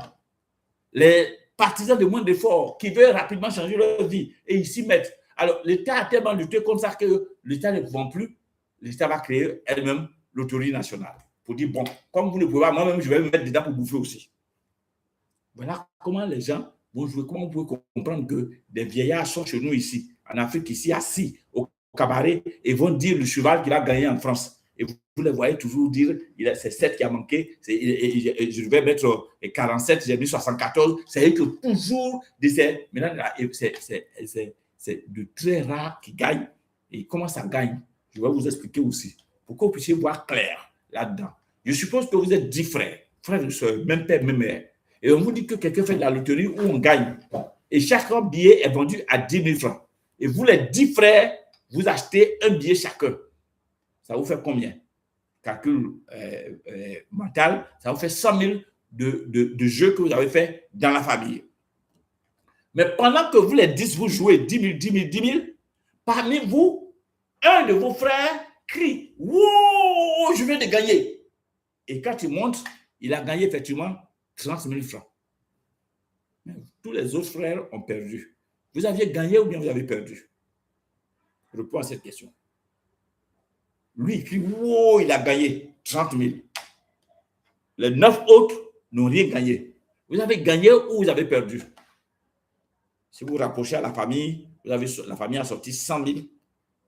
Les partisans de moins d'efforts qui veulent rapidement changer leur vie et ils s'y mettent. Alors, l'État a tellement lutté contre ça que l'État ne pouvant plus, l'État va créer elle-même l'autorité nationale. Pour dire, bon, comme vous ne pouvez pas, moi-même, je vais me mettre dedans pour bouffer aussi. Voilà comment les gens vont jouer. Comment vous pouvez comprendre que des vieillards sont chez nous ici, en Afrique, ici, assis au cabaret, et vont dire le cheval qu'il a gagné en France. Et vous les voyez toujours dire, c'est 7 qui a manqué, je vais mettre 47, j'ai mis 74. C'est que toujours, maintenant, c'est de très rares qui gagnent. Et comment ça gagne? Je vais vous expliquer aussi, pour que vous puissiez voir clair là-dedans. Je suppose que vous êtes 10 frères et soeurs, même père, même mère. Et on vous dit que quelqu'un fait de la loterie où on gagne. Et chaque billet est vendu à 10 000 francs. Et vous, les 10 frères, vous achetez un billet chacun. Ça vous fait combien? Calcul mental, ça vous fait 100 000 de jeux que vous avez fait dans la famille. Mais pendant que vous, les 10, vous jouez 10 000, 10 000, 10 000, parmi vous, un de vos frères crie « Wow, je viens de gagner !» Et quand il monte, il a gagné effectivement 30 000 francs. Mais tous les autres frères ont perdu. Vous aviez gagné ou bien vous avez perdu? Je réponds à cette question. Lui, il crie, wow, il a gagné 30 000. Les 9 autres n'ont rien gagné. Vous avez gagné ou vous avez perdu. Si vous rapprochez à la famille, la famille a sorti 100 000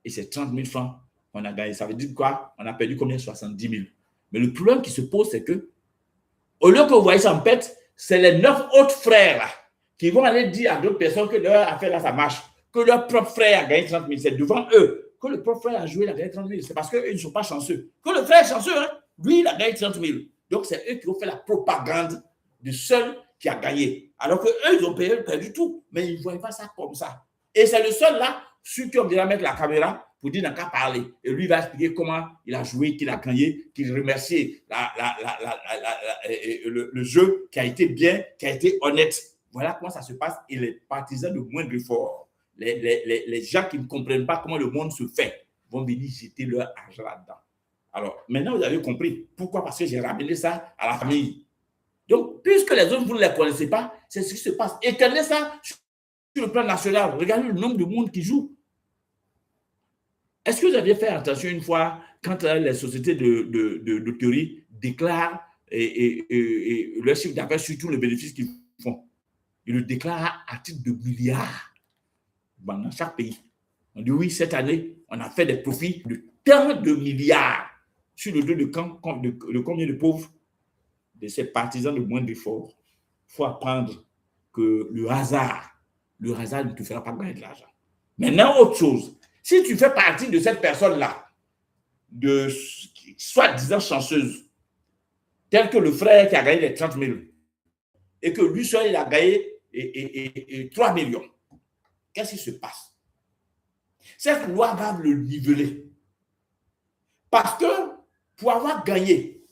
et c'est 30 000 francs qu'on a gagné. Ça veut dire quoi? On a perdu combien? 70 000. Mais le problème qui se pose, c'est que, au lieu que vous voyez ça en pète, c'est les 9 autres frères là, qui vont aller dire à d'autres personnes que leur affaire là, ça marche, que leur propre frère a gagné 30 000. C'est devant eux que le propre frère a joué, il a gagné 30 000. C'est parce qu'eux ne sont pas chanceux. Que le frère est chanceux, hein? Lui, il a gagné 30 000. Donc, c'est eux qui ont fait la propagande du seul qui a gagné. Alors qu'eux, ils ont perdu tout. Mais ils ne voyaient pas ça comme ça. Et c'est le seul là, sur qui on dirait mettre la caméra pour dire n'a qu'à parler. Et lui va expliquer comment il a joué, qu'il a gagné, qu'il remercie le jeu qui a été bien, qui a été honnête. Voilà comment ça se passe. Et les partisans de moindre effort, les gens qui ne comprennent pas comment le monde se fait, vont venir jeter leur argent là-dedans. Alors, maintenant, vous avez compris. Pourquoi? Parce que j'ai ramené ça à la famille. Donc, puisque les autres, vous ne les connaissez pas, c'est ce qui se passe. Étendez ça sur le plan national. Regardez le nombre de monde qui joue. Est-ce que vous aviez fait attention une fois quand les sociétés de loterie déclarent leur chiffre d'affaires sur tous les bénéfices qu'ils font? Ils le déclarent à titre de milliards dans chaque pays. On dit oui, cette année, on a fait des profits de tant de milliards sur le dos de combien de pauvres? De ces partisans de moindre effort. Il faut apprendre que le hasard ne te fera pas gagner de l'argent. Maintenant, autre chose. Si tu fais partie de cette personne-là, de soi-disant chanceuse, tel que le frère qui a gagné les 30 000, et que lui seul, il a gagné 3 millions, qu'est-ce qui se passe? Cette loi va le niveler. Parce que pour avoir gagné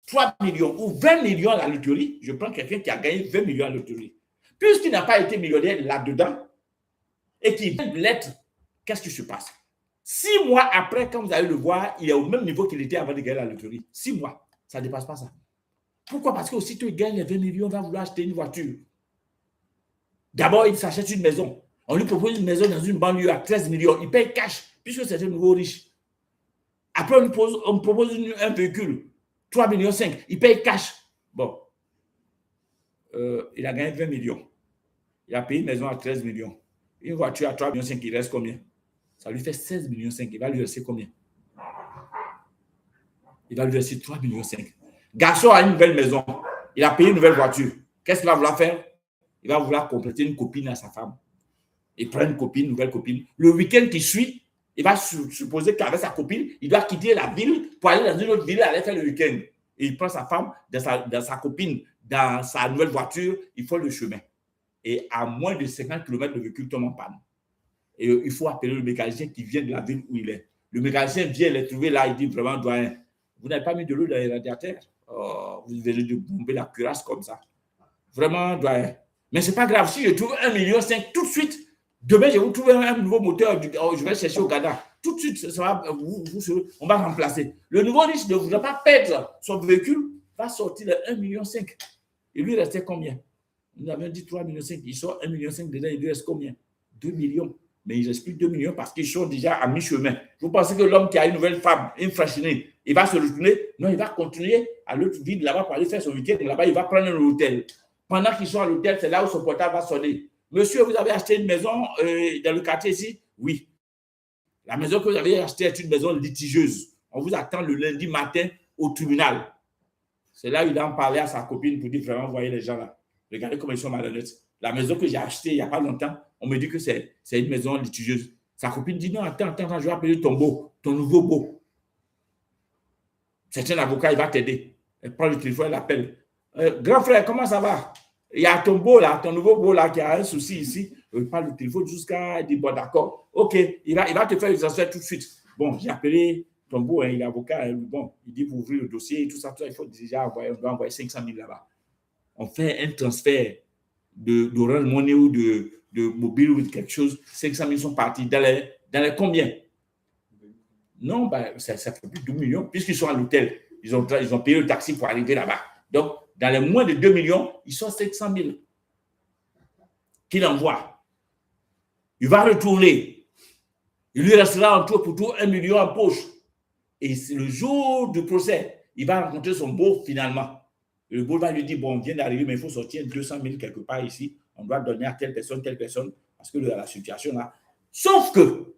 3 millions ou 20 millions à la loterie, je prends quelqu'un qui a gagné 20 millions à la loterie, puisqu'il n'a pas été millionnaire là-dedans, et qu'il vient de l'être, qu'est-ce qui se passe? 6 mois après, quand vous allez le voir, il est au même niveau qu'il était avant de gagner la loterie. 6 mois, ça ne dépasse pas ça. Pourquoi? Parce qu'aussitôt il gagne les 20 millions, il va vouloir acheter une voiture. D'abord, il s'achète une maison. On lui propose une maison dans une banlieue à 13 millions. Il paye cash, puisque c'est un nouveau riche. Après, on propose un véhicule, 3,5 millions. Il paye cash. Bon. Il a gagné 20 millions. Il a payé une maison à 13 millions. Une voiture à 3,5 millions, il reste combien? Ça lui fait 16,5 millions. Il va lui verser combien? Il va lui verser 3,5 millions. Garçon a une nouvelle maison. Il a payé une nouvelle voiture. Qu'est-ce qu'il va vouloir faire? Il va vouloir compléter une copine à sa femme. Il prend une copine, une nouvelle copine. Le week-end qui suit, il va supposer qu'avec sa copine, il doit quitter la ville pour aller dans une autre ville et aller faire le week-end. Et il prend sa femme, dans sa copine, dans sa nouvelle voiture, il fait le chemin. Et à moins de 50 km, le véhicule tombe en panne. Et il faut appeler le mécanicien qui vient de la ville où il est. Le mécanicien vient les trouver là, il dit vraiment, doyen, vous n'avez pas mis de l'eau dans les radiateurs. Oh, vous venez de bomber la cuirasse comme ça. Vraiment, doyen. Mais ce n'est pas grave. Si je trouve 1,5 million tout de suite, demain, je vais vous trouver un nouveau moteur. Je vais chercher au Ghana. Tout de suite, ça va, on va remplacer. Le nouveau riche ne voudra pas perdre son véhicule, va sortir de 1,5 million. Il lui restait combien? Nous avions dit 3,5 millions. Il sort 1,5 million dedans, il lui reste combien? 2 millions. Mais il ne reste plus 2 millions parce qu'ils sont déjà à mi-chemin. Vous pensez que l'homme qui a une nouvelle femme, une fractionnée, il va se retourner? Non, il va continuer à l'autre ville là-bas pour aller faire son week-end. Là-bas, il va prendre un hôtel. Pendant qu'ils sont à l'hôtel, c'est là où son portable va sonner. Monsieur, vous avez acheté une maison dans le quartier ici? Oui. La maison que vous avez achetée est une maison litigieuse. On vous attend le lundi matin au tribunal. C'est là où il a en parlé à sa copine pour dire vraiment, voyez les gens là. Regardez comment ils sont malhonnêtes. La maison que j'ai achetée il n'y a pas longtemps, on me dit que c'est une maison litigieuse. Sa copine dit non, attends, je vais appeler ton nouveau beau. C'est un avocat, il va t'aider. Elle prend le téléphone, elle appelle. Grand frère, comment ça va? Il y a ton beau là, ton nouveau beau là qui a un souci ici. Il parle le téléphone jusqu'à dire bon, d'accord. Ok, il va te faire les affaires tout de suite. Bon, j'ai appelé ton beau, hein, il est avocat. Hein, bon, il dit pour ouvrir le dossier et tout ça, il faut déjà envoyer, on doit envoyer 500 000 là-bas. On fait un transfert d'Orange Money ou de mobile ou de quelque chose. 500 000 sont partis dans les combien? Non, ben, ça fait plus de 2 millions puisqu'ils sont à l'hôtel. Ils ont payé le taxi pour arriver là-bas. Donc, dans les moins de 2 millions, ils sont 700 000 qu'il envoie. Il va retourner. Il lui restera en tout pour tout 1 million en poche. Et le jour du procès, il va rencontrer son beau finalement. Le beau va lui dire, bon, on vient d'arriver, mais il faut sortir 200 000 quelque part ici. On doit donner à telle personne, parce que la situation là. Sauf que,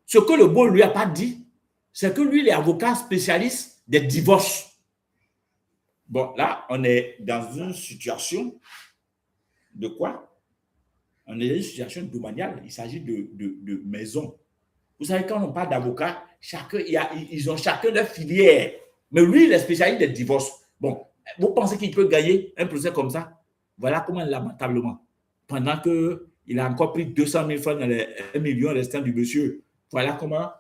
ce que le beau ne lui a pas dit, c'est que lui, il est avocat spécialiste des divorces. Bon, là, on est dans une situation de quoi? On est dans une situation domaniale. Il s'agit de maison. Vous savez, quand on parle d'avocat, ils ont chacun leur filière. Mais lui, il est spécialiste des divorces. Bon, vous pensez qu'il peut gagner un procès comme ça? Voilà comment, lamentablement, pendant qu'il a encore pris 200 000 francs dans les 1 million restant du monsieur, voilà comment,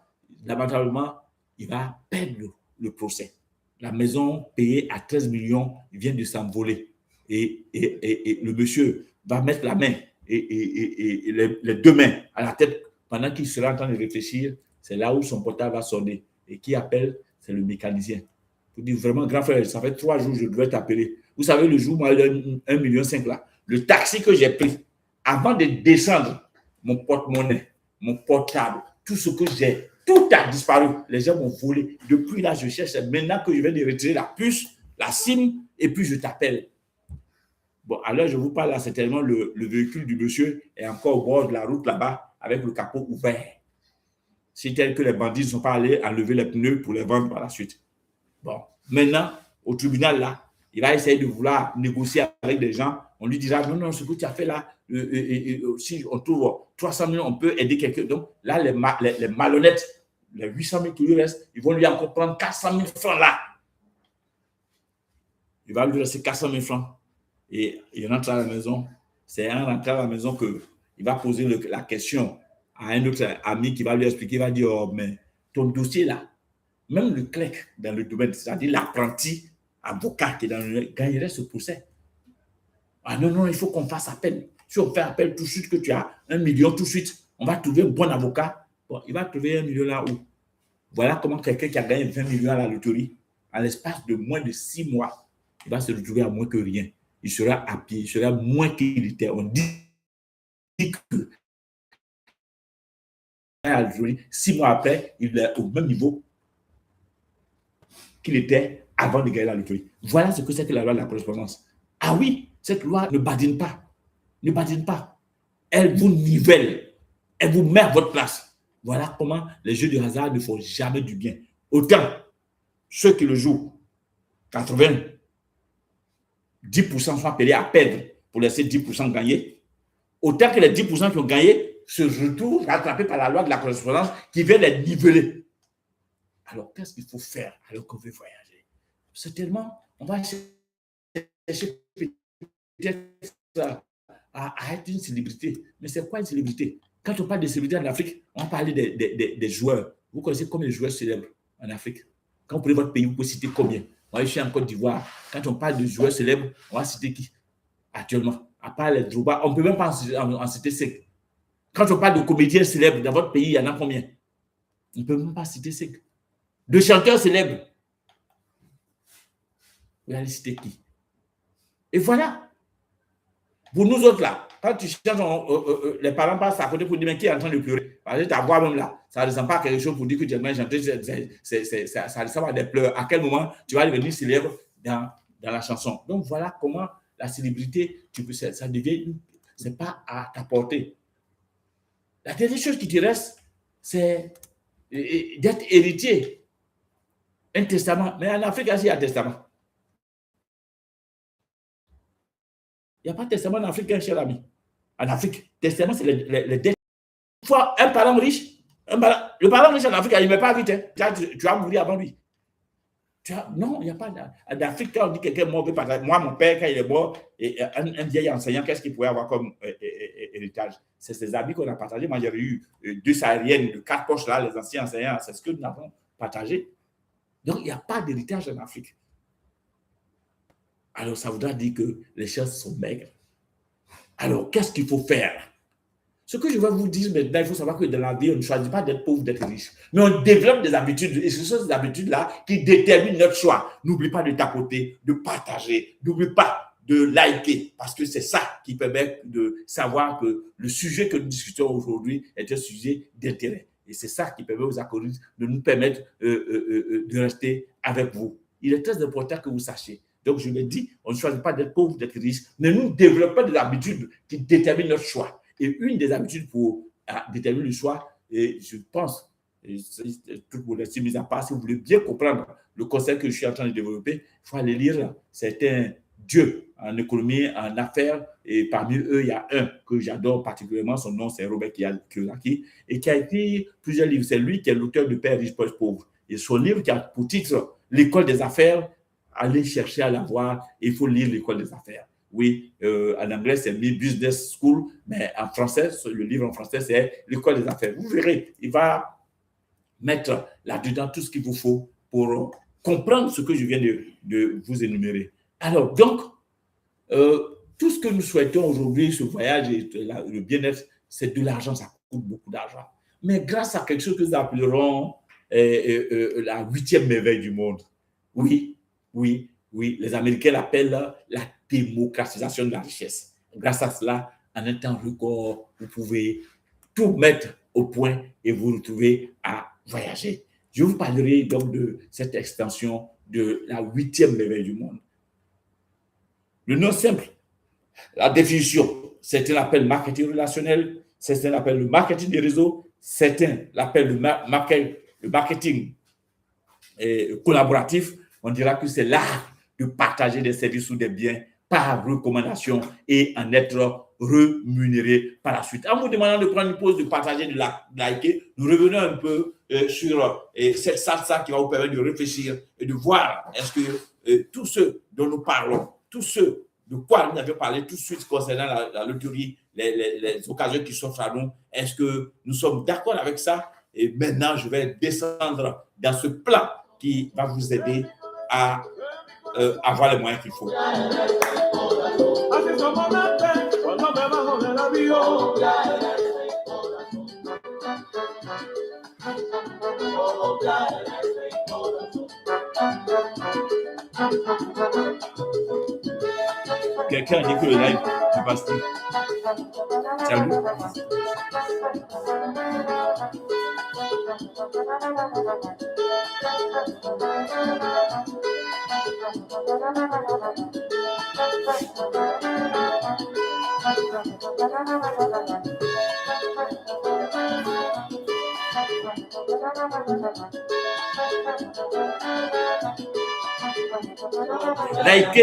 lamentablement, il va perdre le procès. La maison payée à 13 millions vient de s'envoler. Et le monsieur va mettre la main et les deux mains à la tête pendant qu'il sera en train de réfléchir. C'est là où son portable va sonner. Et qui appelle? C'est le mécanicien. Vous dites vraiment, grand frère, ça fait 3 jours que je devais t'appeler. Vous savez, le jour où moi, 1,5 million là, le taxi que j'ai pris, avant de descendre, mon porte-monnaie, mon portable, tout ce que j'ai, tout a disparu. Les gens m'ont volé. Depuis là, je cherche. Maintenant que je viens de retirer la puce, la SIM, et puis je t'appelle. Bon, alors je vous parle là, certainement le véhicule du monsieur est encore au bord de la route là-bas avec le capot ouvert. C'est tel que les bandits ne sont pas allés enlever les pneus pour les vendre par la suite. Bon, maintenant, au tribunal là, il va essayer de vouloir négocier avec des gens. On lui dira, non, ce que tu as fait là, si on trouve 300 000, on peut aider quelqu'un. Donc là, les malhonnêtes, les 800 000 qui lui restent, ils vont lui encore prendre 400 000 francs là. Il va lui laisser 400 000 francs. Et il rentre à la maison. C'est en rentrant à la maison qu'il va poser la question à un autre ami qui va lui expliquer, il va dire, oh, mais ton dossier là, même le clerc dans le domaine, c'est-à-dire l'apprenti avocat qui est dans le gagnerait ce procès. Ah non, il faut qu'on fasse appel. Si on fait appel tout de suite que tu as 1 million, tout de suite, on va trouver un bon avocat. Bon, il va trouver 1 million là où? Voilà comment quelqu'un qui a gagné 20 millions à la loterie, en l'espace de moins de 6 mois, il va se retrouver à moins que rien. Il sera à pied, il sera moins qu'il était. On dit que 6 mois après, il est au même niveau qu'il était avant de gagner la loterie. Voilà ce que c'est que la loi de la correspondance. Ah oui, cette loi ne badine pas. Ne badine pas. Elle vous nivelle. Elle vous met à votre place. Voilà comment les jeux de hasard ne font jamais du bien. Autant ceux qui le jouent, 90% sont appelés à perdre pour laisser 10% gagner. Autant que les 10% qui ont gagné se retrouvent rattrapés par la loi de la correspondance qui vient les niveler. Alors, qu'est-ce qu'il faut faire alors qu'on veut voyager? Certainement, on va chercher peut-être à être une célébrité. Mais c'est quoi une célébrité? Quand on parle de célébrité en Afrique, on parle des joueurs. Vous connaissez combien de joueurs célèbres en Afrique? Quand vous prenez votre pays, vous pouvez citer combien? Moi, je suis en Côte d'Ivoire. Quand on parle de joueurs célèbres, on va citer qui actuellement? À part les Drogba, on ne peut même pas en citer 5. Quand on parle de comédiens célèbres dans votre pays, il y en a combien? On ne peut même pas citer 5. De chanteurs célèbres, vous allez citer qui? Et voilà. Pour nous autres là, quand tu chantes, les parents passent à côté pour dire mais qui est en train de pleurer? Parce que ta voix même là, ça ne ressemble pas à quelque chose pour dire que tu es bien chanté, ça ressemble à des pleurs. À quel moment tu vas devenir célèbre dans la chanson? Donc voilà comment la célébrité, ça devient, c'est pas à ta portée. La dernière chose qui te reste, c'est d'être héritier. Un testament. Mais en Afrique, il y a un testament. Il n'y a pas de testament en Afrique, cher ami. En Afrique, testament, c'est les dettes. Une fois, un parent riche, le parent riche en Afrique, il ne met pas vite. Hein. Tu vas mourir avant lui. Non, il n'y a pas. En Afrique, quand on dit que quelqu'un est mort, moi, mon père, quand il est mort, et un vieil enseignant, qu'est-ce qu'il pouvait avoir comme héritage? C'est ses habits qu'on a partagés. Moi, j'avais eu 2 sahariennes de 4 poches là, les anciens enseignants, c'est ce que nous avons partagé. Donc, il n'y a pas d'héritage en Afrique. Alors, ça voudra dire que les choses sont maigres. Alors, qu'est-ce qu'il faut faire? Ce que je vais vous dire maintenant, il faut savoir que dans la vie, on ne choisit pas d'être pauvre, d'être riche. Mais on développe des habitudes. Et ce sont ces habitudes-là qui déterminent notre choix. N'oublie pas de tapoter, de partager. N'oublie pas de liker. Parce que c'est ça qui permet de savoir que le sujet que nous discutons aujourd'hui est un sujet d'intérêt. Et c'est ça qui permet aux acolytes de nous permettre de rester avec vous. Il est très important que vous sachiez. Donc, je l'ai dit, on ne choisit pas d'être pauvre, d'être riche, mais nous développons des habitudes qui déterminent notre choix. Et une des habitudes pour déterminer le choix, et je pense, toute modestie mise à part, si vous voulez bien comprendre le concept que je suis en train de développer, il faut aller lire certains dieux en économie, en affaires, et parmi eux, il y a un que j'adore particulièrement, son nom c'est Robert Kiyosaki, et qui a écrit plusieurs livres. C'est lui qui est l'auteur de Père riche, Père pauvre. Et son livre qui a pour titre L'école des affaires, allez chercher à la voir, il faut lire l'école des affaires. Oui, en anglais, c'est Me Business School, mais en français, le livre en français, c'est l'école des affaires. Vous verrez, il va mettre là-dedans tout ce qu'il vous faut pour comprendre ce que je viens de vous énumérer. Alors, donc, tout ce que nous souhaitons aujourd'hui, ce voyage et le bien-être, c'est de l'argent, ça coûte beaucoup d'argent. Mais grâce à quelque chose que nous appellerons la 8e merveille du monde, oui, oui, oui, les Américains l'appellent la démocratisation de la richesse. Grâce à cela, en un temps record, vous pouvez tout mettre au point et vous retrouver à voyager. Je vous parlerai donc de cette extension de la 8e merveille du monde. Le nom simple, la définition, certains l'appellent marketing relationnel, certains l'appellent le marketing des réseaux, certains l'appellent le marketing collaboratif. On dira que c'est l'art de partager des services ou des biens par recommandation et en être rémunéré par la suite. En vous demandant de prendre une pause, de partager, de liker, nous revenons un peu sur cette salsa qui va vous permettre de réfléchir et de voir est-ce que tous ceux dont nous parlons, tous ceux de quoi nous avions parlé tout de suite concernant la loterie, les occasions qui s'offrent à nous, est-ce que nous sommes d'accord avec ça? Et maintenant, je vais descendre dans ce plan qui va vous aider à avoir les moyens qu'il faut. Quelqu'un a dit que le live est passé. Salut. Likez.